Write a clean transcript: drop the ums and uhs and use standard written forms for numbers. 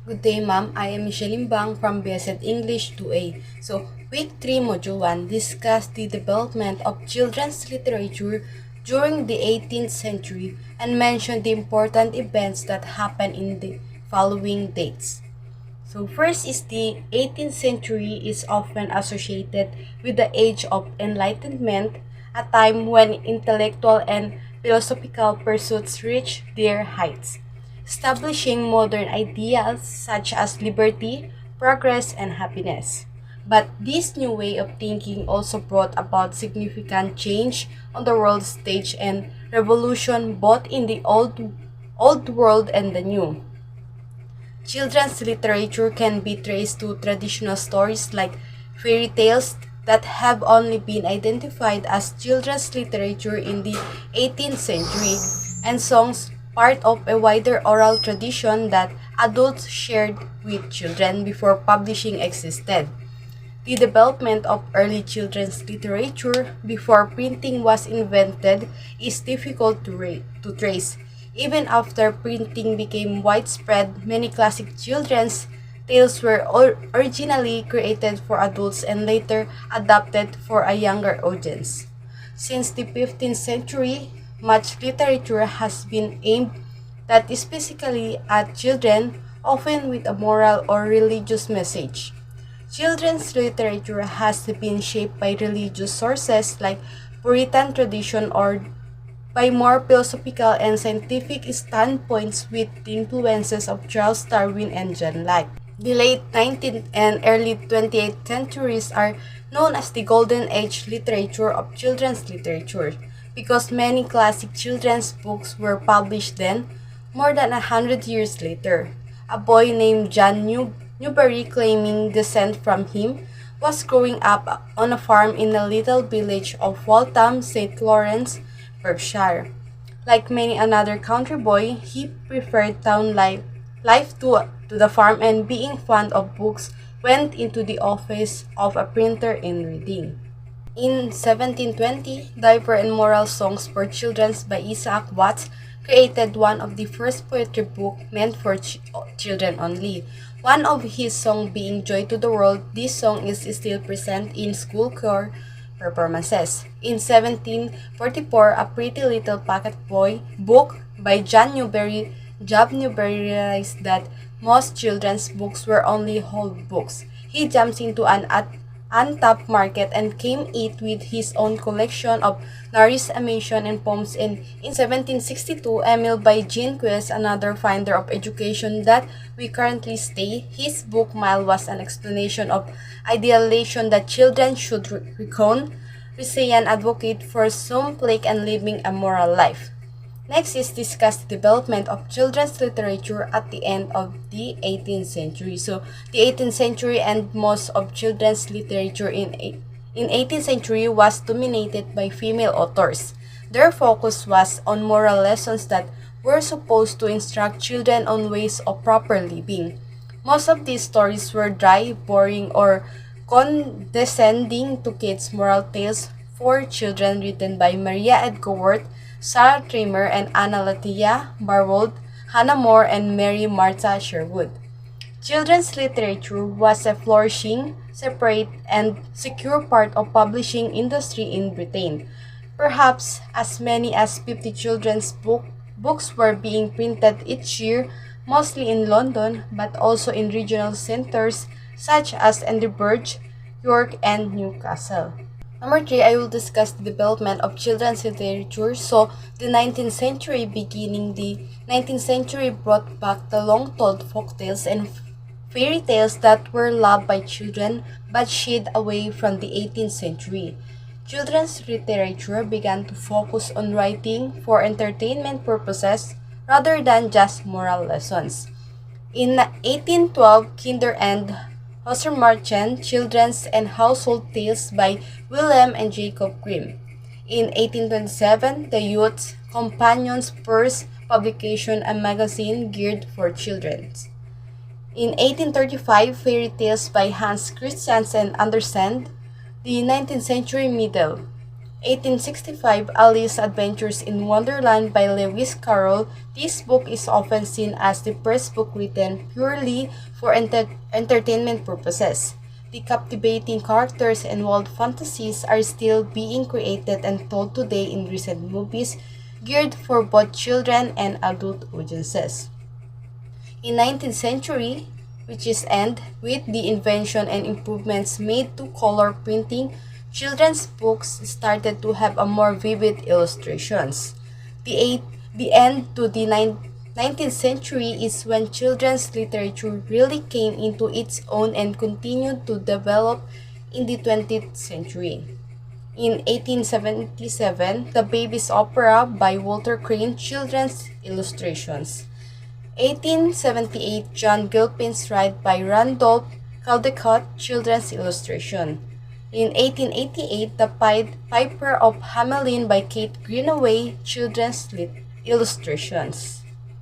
Good day, ma'am. I am Micheline Bang from BSED English 2A. So, Week 3, Module 1 discussed the development of children's literature during the 18th century and mentioned the important events that happened in the following dates. So, first is the 18th century is often associated with the Age of Enlightenment, a time when intellectual and philosophical pursuits reached their heights, establishing modern ideals such as liberty, progress, and happiness. But this new way of thinking also brought about significant change on the world stage and revolution both in the old world and the new. Children's literature can be traced to traditional stories like fairy tales that have only been identified as children's literature in the 18th century, and songs part of a wider oral tradition that adults shared with children before publishing existed. The development of early children's literature before printing was invented is difficult to trace. Even after printing became widespread, many classic children's tales were originally created for adults and later adapted for a younger audience. Since the 15th century, much literature has been aimed that specifically at children, often with a moral or religious message. Children's literature has been shaped by religious sources like Puritan tradition or by more philosophical and scientific standpoints with the influences of Charles Darwin and John Locke. The late 19th and early 20th centuries are known as the golden age literature of children's literature because many classic children's books were published then, more than 100 years later. A boy named John Newbery, claiming descent from him, was growing up on a farm in the little village of Waltham, St. Lawrence, Berkshire. Like many another country boy, he preferred life to the farm, and being fond of books, went into the office of a printer in Reading. In 1720, Diver and Moral Songs for Children by Isaac Watts created one of the first poetry books meant for children only. One of his songs being Joy to the World, this song is still present in school choir performances. In 1744, A Pretty Little Pocket Boy book by Job Newbery realized that most children's books were only whole books. He jumps into an untapped market and came it with his own collection of Norris Amation and poems. In 1762, Emile by Jean Quest, another finder of education that we currently stay, his book Mile was an explanation of idealization that children should recon, Ricean advocate for some plague and living a moral life. Next is discuss the development of children's literature at the end of the 18th century. So, the 18th century and most of children's literature in 18th century was dominated by female authors. Their focus was on moral lessons that were supposed to instruct children on ways of proper living. Most of these stories were dry, boring, or condescending to kids moral tales for children written by Maria Edgeworth, Sarah Trimmer, and Anna Latia Barwold, Hannah More, and Mary Martha Sherwood. Children's literature was a flourishing, separate, and secure part of publishing industry in Britain. Perhaps as many as 50 children's books were being printed each year, mostly in London, but also in regional centers such as Edinburgh, York, and Newcastle. Number 3, I will discuss the development of children's literature. So, the 19th century beginning, the 19th century brought back the long-told folktales and fairy tales that were loved by children but shied away from the 18th century. Children's literature began to focus on writing for entertainment purposes rather than just moral lessons. In 1812, Kinder and Hausermarchen, Children's and Household Tales by William and Jacob Grimm. In 1827, the Youth's Companion's first publication, a magazine geared for children. In 1835, Fairy Tales by Hans Christian Andersen, the 19th century middle. 1865, Alice's Adventures in Wonderland by Lewis Carroll. This book is often seen as the first book written purely for entertainment purposes. The captivating characters and wild fantasies are still being created and told today in recent movies geared for both children and adult audiences. In 19th century, which is end with the invention and improvements made to color printing, children's books started to have a more vivid illustrations. The, eight, the end to the 19th century is when children's literature really came into its own and continued to develop in the 20th century. In 1877, The Baby's Opera by Walter Crane, Children's Illustrations. 1878, John Gilpin's Ride by Randolph Caldecott, Children's Illustration. In 1888, The Piper of Hamelin by Kate Greenaway, Children's Illustrations.